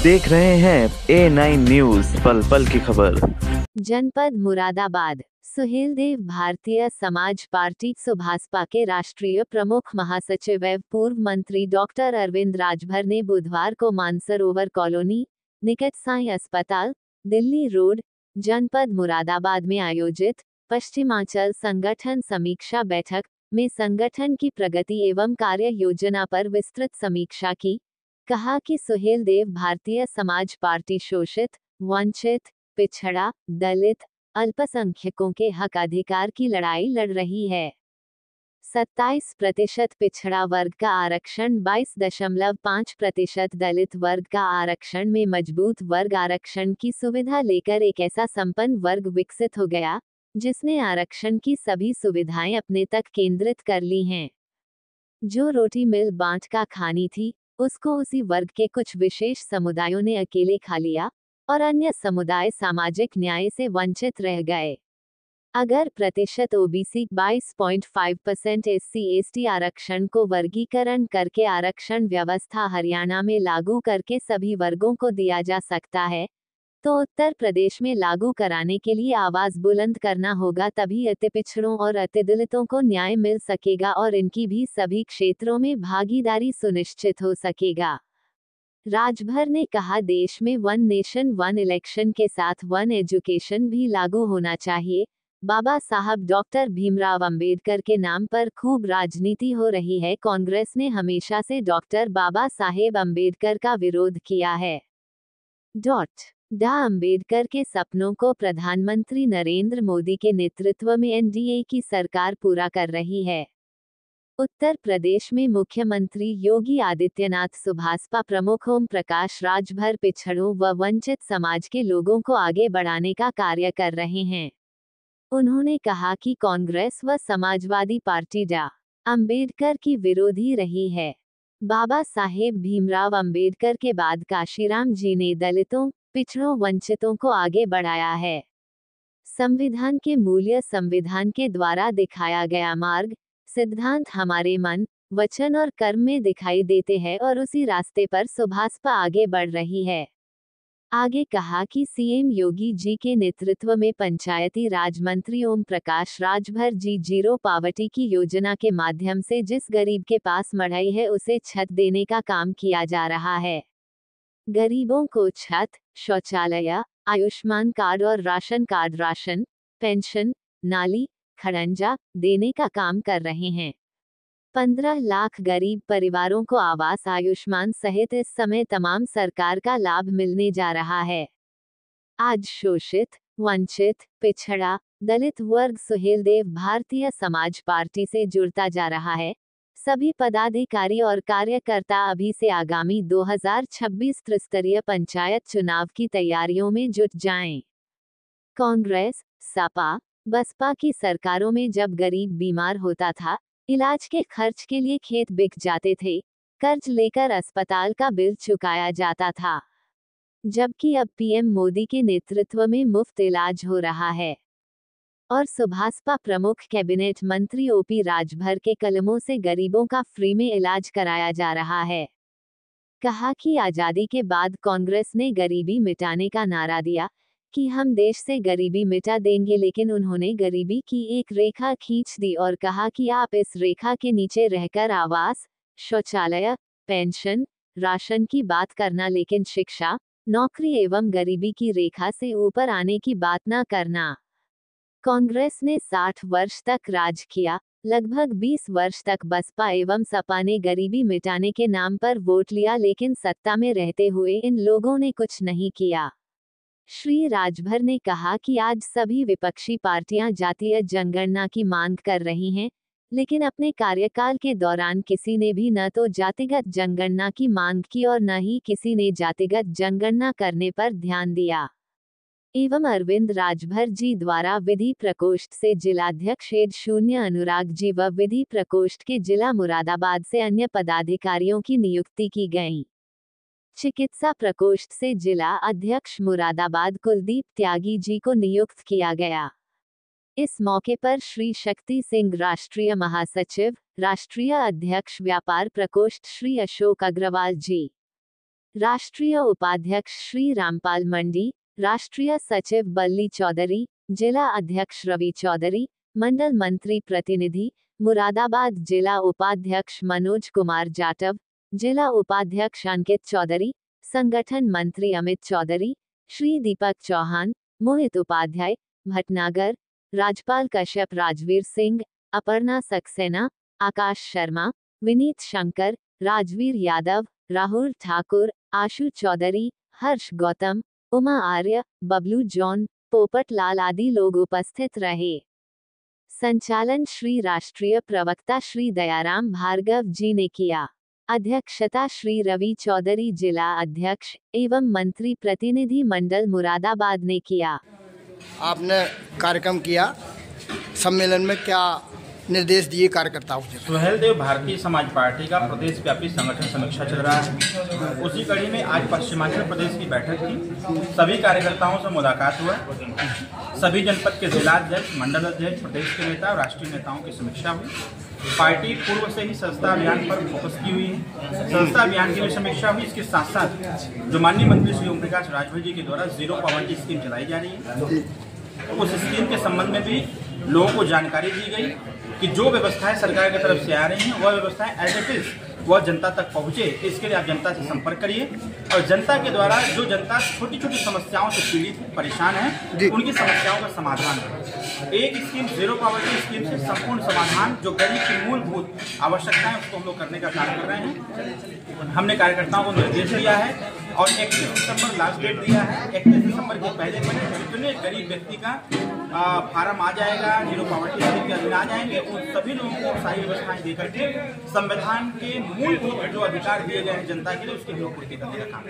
देख रहे हैं A9 न्यूज, पल पल की खबर। जनपद मुरादाबाद। सुहेलदेव भारतीय समाज पार्टी सुभासपा के राष्ट्रीय प्रमुख महासचिव एवं पूर्व मंत्री डॉक्टर अरविंद राजभर ने बुधवार को मानसरोवर कॉलोनी निकट साई अस्पताल, दिल्ली रोड, जनपद मुरादाबाद में आयोजित पश्चिमांचल संगठन समीक्षा बैठक में संगठन की प्रगति एवं कार्य योजना पर विस्तृत समीक्षा की। कहा कि सुहेलदेव भारतीय समाज पार्टी शोषित, वंचित, पिछड़ा, दलित, अल्पसंख्यकों के हक अधिकार की लड़ाई लड़ रही है। 27% पिछड़ा वर्ग का आरक्षण, 22.5% दलित वर्ग का आरक्षण में मजबूत वर्ग आरक्षण की सुविधा लेकर एक ऐसा संपन्न वर्ग विकसित हो गया, जिसने आरक्षण की सभी सुविधाएं अपने तक केंद्रित कर ली हैं। जो रोटी मिल बांट का खानी थी, उसको उसी वर्ग के कुछ विशेष समुदायों ने अकेले खा लिया और अन्य समुदाय सामाजिक न्याय से वंचित रह गए। अगर प्रतिशत ओबीसी 22.5%, SC/ST आरक्षण को वर्गीकरण करके आरक्षण व्यवस्था हरियाणा में लागू करके सभी वर्गों को दिया जा सकता है, तो उत्तर प्रदेश में लागू कराने के लिए आवाज बुलंद करना होगा, तभी अति पिछड़ों और अति दलितों को न्याय मिल सकेगा और इनकी भी सभी क्षेत्रों में भागीदारी सुनिश्चित हो सकेगा। राजभर ने कहा, देश में वन नेशन वन इलेक्शन के साथ वन एजुकेशन भी लागू होना चाहिए। बाबा साहब डॉक्टर भीमराव अंबेडकर के नाम पर खूब राजनीति हो रही है। कांग्रेस ने हमेशा से डॉक्टर बाबा साहेब अंबेडकर का विरोध किया है। अंबेडकर के सपनों को प्रधानमंत्री नरेंद्र मोदी के नेतृत्व में एनडीए की सरकार पूरा कर रही है। उत्तर प्रदेश में मुख्यमंत्री योगी आदित्यनाथ सुभासपा प्रमुख ओम प्रकाश राजभर पिछड़ों व वंचित समाज के लोगों को आगे बढ़ाने का कार्य कर रहे हैं। उन्होंने कहा कि कांग्रेस व समाजवादी पार्टी डॉ. अंबेडकर की विरोधी रही है। बाबा साहेब भीमराव अंबेडकर के बाद काशीराम जी ने दलितों, पिछड़ों, वंचितों को आगे बढ़ाया है। संविधान के मूल्य, संविधान के द्वारा दिखाया गया मार्ग, सिद्धांत हमारे मन, वचन और कर्म में दिखाई देते हैं और उसी रास्ते पर सुभासपा आगे बढ़ रही है। आगे कहा कि सीएम योगी जी के नेतृत्व में पंचायती राज मंत्री ओम प्रकाश राजभर जी जीरो पावर्टी की योजना के माध्यम से जिस गरीब के पास मढ़ई है उसे छत देने का काम किया जा रहा है। गरीबों को छत, शौचालय, आयुष्मान कार्ड और राशन कार्ड, राशन, पेंशन, नाली, खड़ंजा देने का काम कर रहे हैं। 15 लाख गरीब परिवारों को आवास, आयुष्मान सहित इस समय तमाम सरकार का लाभ मिलने जा रहा है। आज शोषित, वंचित, पिछड़ा, दलित वर्ग सुहेलदेव भारतीय समाज पार्टी से जुड़ता जा रहा है। सभी पदाधिकारी और कार्यकर्ता अभी से आगामी 2026 त्रिस्तरीय पंचायत चुनाव की तैयारियों में जुट जाएं। कांग्रेस, सपा, बसपा की सरकारों में जब गरीब बीमार होता था, इलाज के खर्च के लिए खेत बिक जाते थे, कर्ज लेकर अस्पताल का बिल चुकाया जाता था। जबकि अब पीएम मोदी के नेतृत्व में मुफ्त इलाज हो रहा है और सुभासपा प्रमुख कैबिनेट मंत्री ओपी राजभर के कलमों से गरीबों का फ्री में इलाज कराया जा रहा है। कहा कि आजादी के बाद कांग्रेस ने गरीबी मिटाने का नारा दिया कि हम देश से गरीबी मिटा देंगे, लेकिन उन्होंने गरीबी की एक रेखा खींच दी और कहा कि आप इस रेखा के नीचे रहकर आवास, शौचालय, पेंशन, राशन की बात करना, लेकिन शिक्षा, नौकरी एवं गरीबी की रेखा से ऊपर आने की बात न करना। कांग्रेस ने 60 वर्ष तक राज किया। लगभग 20 वर्ष तक बसपा एवं सपा ने गरीबी मिटाने के नाम पर वोट लिया, लेकिन सत्ता में रहते हुए इन लोगों ने कुछ नहीं किया। श्री राजभर ने कहा कि आज सभी विपक्षी पार्टियां जातीय जनगणना की मांग कर रही हैं, लेकिन अपने कार्यकाल के दौरान किसी ने भी न तो जातिगत जनगणना की मांग की और न ही किसी ने जातिगत जनगणना करने पर ध्यान दिया। एवं अरविंद राजभर जी द्वारा विधि प्रकोष्ठ से जिलाध्यक्ष -0 अनुराग जी व विधि प्रकोष्ठ के जिला मुरादाबाद से अन्य पदाधिकारियों की नियुक्ति की गई। चिकित्सा प्रकोष्ठ से जिला अध्यक्ष मुरादाबाद कुलदीप त्यागी जी को नियुक्त किया गया। इस मौके पर श्री शक्ति सिंह राष्ट्रीय महासचिव, राष्ट्रीय अध्यक्ष व्यापार प्रकोष्ठ श्री अशोक अग्रवाल जी, राष्ट्रीय उपाध्यक्ष श्री रामपाल मंडी, राष्ट्रीय सचिव बल्ली चौधरी, जिला अध्यक्ष रवि चौधरी, मंडल मंत्री प्रतिनिधि, मुरादाबाद जिला उपाध्यक्ष मनोज कुमार जाटव, जिला उपाध्यक्ष अंकित चौधरी, संगठन मंत्री अमित चौधरी, श्री दीपक चौहान, मोहित उपाध्याय, भटनागर, राजपाल कश्यप, राजवीर सिंह, अपर्णा सक्सेना, आकाश शर्मा, विनीत शंकर, राजवीर यादव, राहुल ठाकुर, आशु चौधरी, हर्ष गौतम, उमा आर्य, बबलू जॉन, पोपट लाल आदि लोग उपस्थित रहे। संचालन श्री राष्ट्रीय प्रवक्ता श्री दयाराम भार्गव जी ने किया। अध्यक्षता श्री रवि चौधरी, जिला अध्यक्ष एवं मंत्री प्रतिनिधि मंडल मुरादाबाद ने किया। आपने कार्यक्रम किया, सम्मेलन में क्या निर्देश दिए कार्यकर्ताओं से? सुहेल देव भारतीय समाज पार्टी का प्रदेश व्यापी संगठन समीक्षा चल रहा है। उसी कड़ी में आज पश्चिमांचल प्रदेश की बैठक थी। सभी कार्यकर्ताओं से मुलाकात हुआ। सभी जनपद के जिला अध्यक्ष, मंडल अध्यक्ष, प्रदेश के नेता और राष्ट्रीय नेताओं की समीक्षा हुई। पार्टी पूर्व से ही संस्था अभियान पर फोकस की हुई है। संस्था अभियान की भी समीक्षा हुई। इसके साथ साथ जो माननीय मंत्री श्री ओम प्रकाश राजभर जी के द्वारा जीरो पॉवर्टी स्कीम चलाई जा रही है, उस स्कीम के संबंध में भी लोगों को जानकारी दी गई कि जो व्यवस्थाएं सरकार की तरफ से आ रही हैं वह व्यवस्थाएं एज इट इज वह जनता तक पहुंचे। इसके लिए आप जनता से संपर्क करिए और जनता के द्वारा जो जनता छोटी छोटी समस्याओं से पीड़ित परेशान है उनकी समस्याओं का समाधान है। एक स्कीम जीरो पॉवर्टी स्कीम से संपूर्ण समाधान जो गरीब की मूलभूत आवश्यकताएं उसको हम लोग करने का कार्य कर रहे हैं। हमने कार्यकर्ताओं को निर्देश दिया है और 31 दिसंबर लास्ट डेट दिया है। 31 दिसंबर के पहले जितने गरीब व्यक्ति का फार्म आ जाएगा, जीरो पॉवर्टी स्कीम के अधीन आ जाएंगे, उन सभी लोगों को सारी व्यवस्थाएं देकर के संविधान के मूलभूत जो अधिकार दिए गए हैं जनता के लिए उसकी हम लोग पूर्ति करने का काम